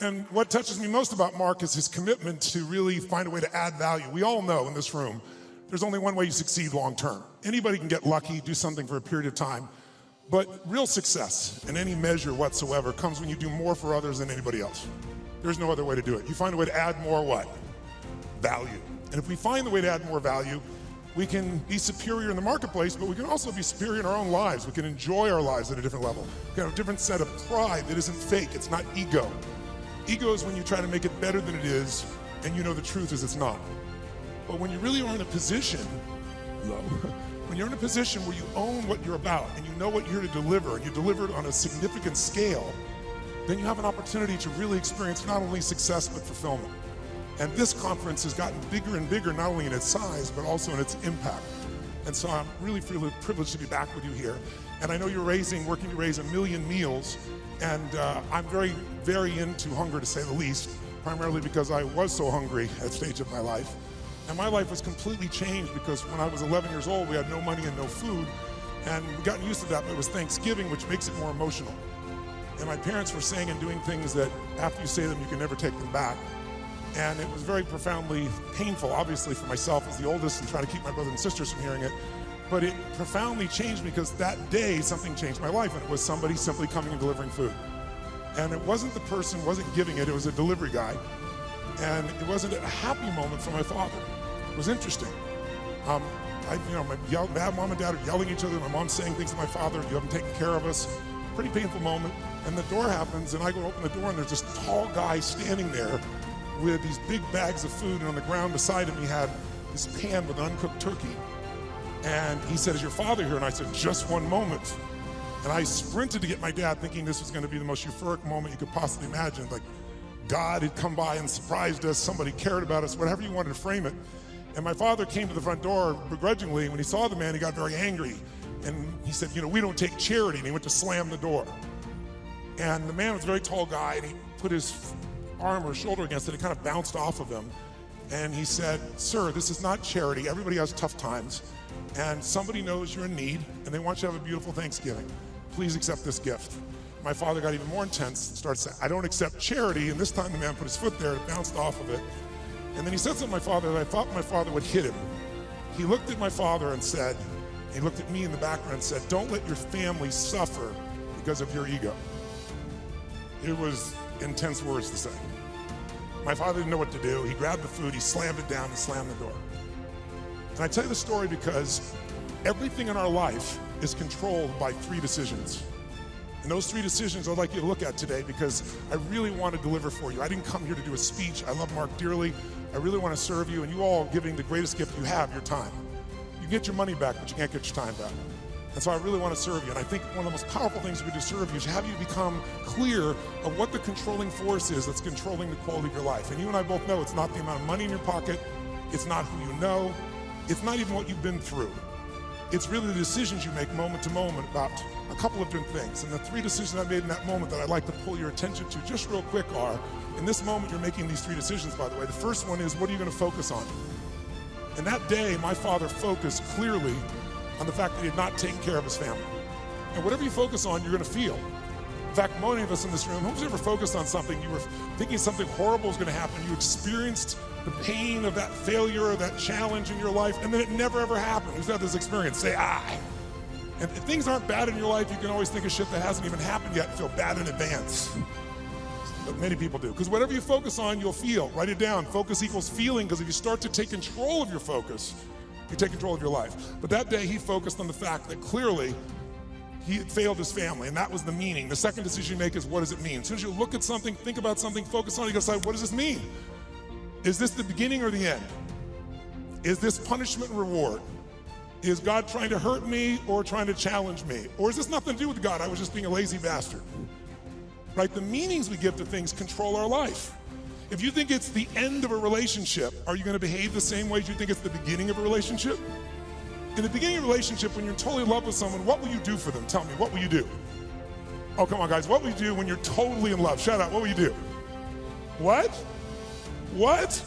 And what touches me most about Mark is his commitment to really find a way to add value. We all know in this room, there's only one way you succeed long term. Anybody can get lucky, do something for a period of time, but real success in any measure whatsoever comes when you do more for others than anybody else. There's no other way to do it. You find a way to add more what? Value. And if we find the way to add more value, we can be superior in the marketplace, but we can also be superior in our own lives. We can enjoy our lives at a different level. We can have a different set of pride that isn't fake, it's not ego. Ego is when you try to make it better than it is, and you know the truth is it's not. But when you really are in a position, when you're in a position where you own what you're about, and you know what you're here to deliver, and you deliver it on a significant scale, then you have an opportunity to really experience not only success, but fulfillment. And this conference has gotten bigger and bigger, not only in its size, but also in its impact. And so I'm really privileged to be back with you here. And I know you're working to raise 1 million meals. And I'm very, very into hunger, to say the least, primarily because I was so hungry at a stage of my life. And my life was completely changed because when I was 11 years old, we had no money and no food. And we've gotten used to that, but it was Thanksgiving, which makes it more emotional. And my parents were saying and doing things that after you say them, you can never take them back. And it was very profoundly painful, obviously, for myself as the oldest and trying to keep my brothers and sisters from hearing it. But it profoundly changed me because that day something changed my life, and it was somebody simply coming and delivering food. And it wasn't the person, wasn't giving it, it was a delivery guy. And it wasn't a happy moment for my father. It was interesting. My mom and dad are yelling at each other. My mom's saying things to my father, you haven't taken care of us. Pretty painful moment. And the door happens, and I go to open the door, and there's this tall guy standing there with these big bags of food, and on the ground beside him he had this pan with uncooked turkey. And he said, is your father here? And I said, just one moment. And I sprinted to get my dad, thinking this was going to be the most euphoric moment you could possibly imagine. Like God had come by and surprised us, somebody cared about us, whatever you wanted to frame it. And my father came to the front door begrudgingly. When he saw the man, he got very angry. And he said, we don't take charity. And he went to slam the door. And the man was a very tall guy, and he put his arm or shoulder against it. It kind of bounced off of him. And he said, sir, this is not charity. Everybody has tough times. And somebody knows you're in need, and they want you to have a beautiful Thanksgiving. Please accept this gift. My father got even more intense and started saying, I don't accept charity. And this time the man put his foot there, it bounced off of it. And then he said something to my father that I thought my father would hit him. He looked at my father and said, he looked at me in the background and said, don't let your family suffer because of your ego. It was intense words to say. My father didn't know what to do. He grabbed the food, he slammed it down, and slammed the door. And I tell you the story because everything in our life is controlled by 3 decisions. And those 3 decisions I'd like you to look at today because I really want to deliver for you. I didn't come here to do a speech. I love Mark dearly. I really want to serve you, and you all are giving the greatest gift you have, your time. You get your money back, but you can't get your time back. And so I really want to serve you. And I think one of the most powerful things we do to serve you is have you become clear of what the controlling force is that's controlling the quality of your life. And you and I both know it's not the amount of money in your pocket. It's not who you know. It's not even what you've been through. It's really the decisions you make moment to moment about a couple of different things. And the 3 decisions I made in that moment that I'd like to pull your attention to just real quick are, in this moment you're making these 3 decisions, by the way. The first one is, what are you going to focus on? And that day, my father focused clearly on the fact that he had not taken care of his family. And whatever you focus on, you're going to feel. In fact, many of us in this room, who's ever focused on something, you were thinking something horrible was going to happen, you experienced the pain of that failure or that challenge in your life, and then it never ever happened. Who's had this experience? Say, I. And if things aren't bad in your life, you can always think of shit that hasn't even happened yet and feel bad in advance. But many people do. Because whatever you focus on, you'll feel. Write it down. Focus equals feeling, because if you start to take control of your focus, you take control of your life. But that day, he focused on the fact that clearly he had failed his family, and that was the meaning. The second decision you make is, what does it mean? As soon as you look at something, think about something, focus on it, you gotta decide, what does this mean? Is this the beginning or the end? Is this punishment and reward? Is God trying to hurt me or trying to challenge me? Or is this nothing to do with God? I was just being a lazy bastard. Right? The meanings we give to things control our life. If you think it's the end of a relationship, are you going to behave the same way as you think it's the beginning of a relationship? In the beginning of a relationship, when you're totally in love with someone, what will you do for them? Tell me, what will you do? Oh, come on, guys. What will you do when you're totally in love? Shout out, what will you do? What? What?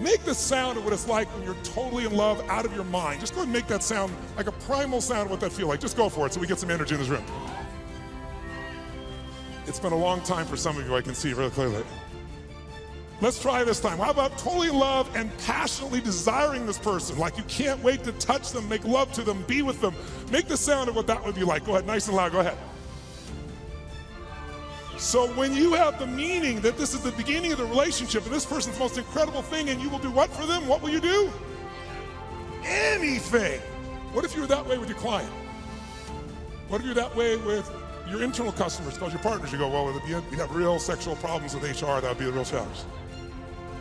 Make the sound of what it's like when you're totally in love out of your mind. Just go ahead and make that sound like a primal sound of what that feels like. Just go for it so we get some energy in this room. It's been a long time for some of you, I can see really clearly. Let's try this time. How about totally in love and passionately desiring this person? Like you can't wait to touch them, make love to them, be with them. Make the sound of what that would be like. Go ahead, nice and loud, go ahead. So when you have the meaning that this is the beginning of the relationship and this person's the most incredible thing and you will do what for them? What will you do? Anything. What if you were that way with your client? What if you're that way with your internal customers, called your partners? You go, well, at the end, we'd have real sexual problems with HR, that would be a real challenge.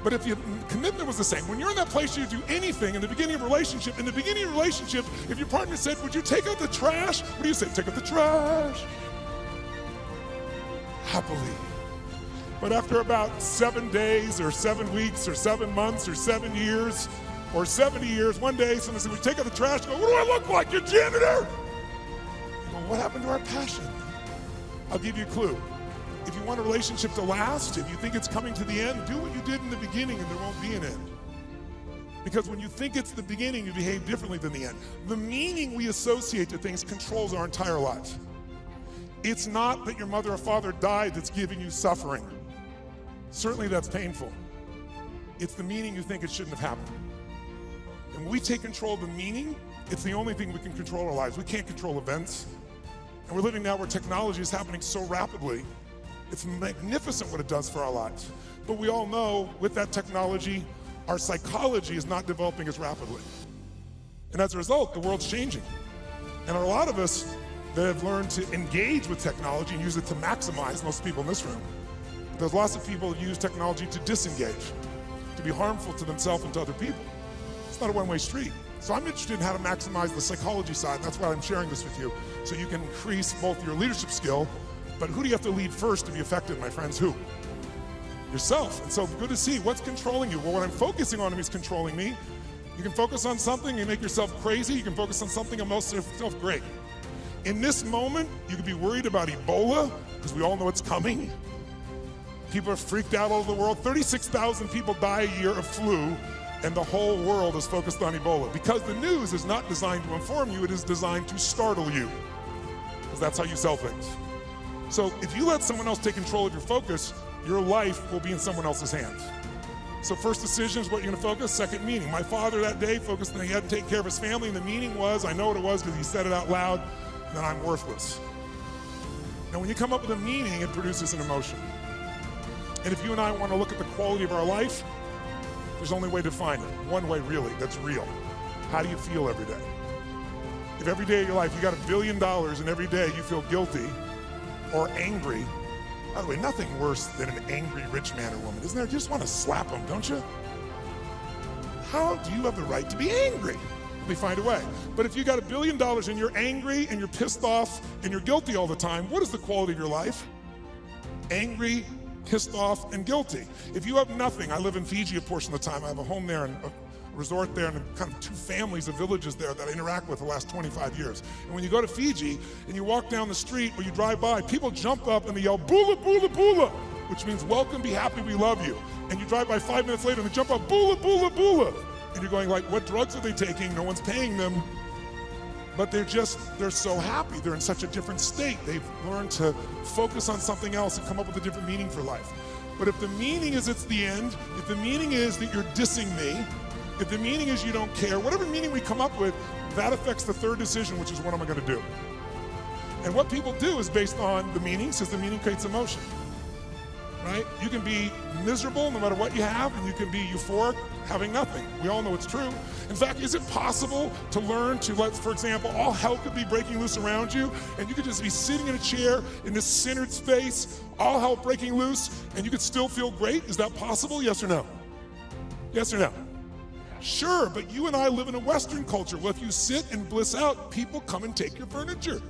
But if your commitment was the same, when you're in that place, you do anything in the beginning of a relationship. In the beginning of a relationship, if your partner said, would you take out the trash? What do you say? Take out the trash. Happily. But after about 7 days or 7 weeks or 7 months or 7 years or 70 years, one day someone said, would you take out the trash? You go, what do I look like, your janitor? You go, what happened to our passion? I'll give you a clue. If you want a relationship to last, if you think it's coming to the end, do what you did in the beginning and there won't be an end. Because when you think it's the beginning, you behave differently than the end. The meaning we associate to things controls our entire lives. It's not that your mother or father died that's giving you suffering. Certainly that's painful. It's the meaning you think it shouldn't have happened. And when we take control of the meaning, it's the only thing we can control our lives. We can't control events. And we're living now where technology is happening so rapidly. It's magnificent what it does for our lives. But we all know with that technology, our psychology is not developing as rapidly. And as a result, the world's changing. And a lot of us that have learned to engage with technology and use it to maximize, most people in this room. But there's lots of people who use technology to disengage, to be harmful to themselves and to other people. It's not a one-way street. So I'm interested in how to maximize the psychology side, and that's why I'm sharing this with you, so you can increase both your leadership skill. But who do you have to lead first to be effective, my friends? Who? Yourself. And so good to see what's controlling you. Well, what I'm focusing on is controlling me. You can focus on something and make yourself crazy. You can focus on something and make yourself great. In this moment, you could be worried about Ebola, because we all know it's coming. People are freaked out all over the world. 36,000 people die a year of flu, and the whole world is focused on Ebola. Because the news is not designed to inform you, it is designed to startle you. Because that's how you sell things. So if you let someone else take control of your focus, your life will be in someone else's hands. So first decision is what you're gonna focus, second meaning. My father that day focused on he had to take care of his family, and the meaning was, I know what it was because he said it out loud, that I'm worthless. Now when you come up with a meaning, it produces an emotion. And if you and I wanna look at the quality of our life, there's only a way to find it. One way really, that's real. How do you feel every day? If every day of your life you got $1 billion and every day you feel guilty, or angry. By the way, nothing worse than an angry rich man or woman, isn't there? You just want to slap them, don't you? How do you have the right to be angry? Let me find a way. But if you got $1 billion and you're angry and you're pissed off and you're guilty all the time, what is the quality of your life? Angry, pissed off, and guilty. If you have nothing, I live in Fiji a portion of the time. I have a home there and a resort there and kind of 2 families of villages there that I interact with the last 25 years. And when you go to Fiji and you walk down the street or you drive by, people jump up and they yell, "Bula, bula, bula," which means welcome, be happy, we love you. And you drive by 5 minutes later and they jump up, "Bula, bula, bula." And you're going like, what drugs are they taking? No one's paying them. But they're so happy. They're in such a different state. They've learned to focus on something else and come up with a different meaning for life. But if the meaning is it's the end, if the meaning is that you're dissing me, if the meaning is you don't care, whatever meaning we come up with, that affects the third decision, which is what am I gonna do? And what people do is based on the meaning, since the meaning creates emotion, right? You can be miserable no matter what you have, and you can be euphoric having nothing. We all know it's true. In fact, is it possible to learn to let, for example, all hell could be breaking loose around you, and you could just be sitting in a chair in this centered space, all hell breaking loose, and you could still feel great? Is that possible, yes or no? Yes or no? Sure, but you and I live in a Western culture. Well, if you sit and bliss out, people come and take your furniture.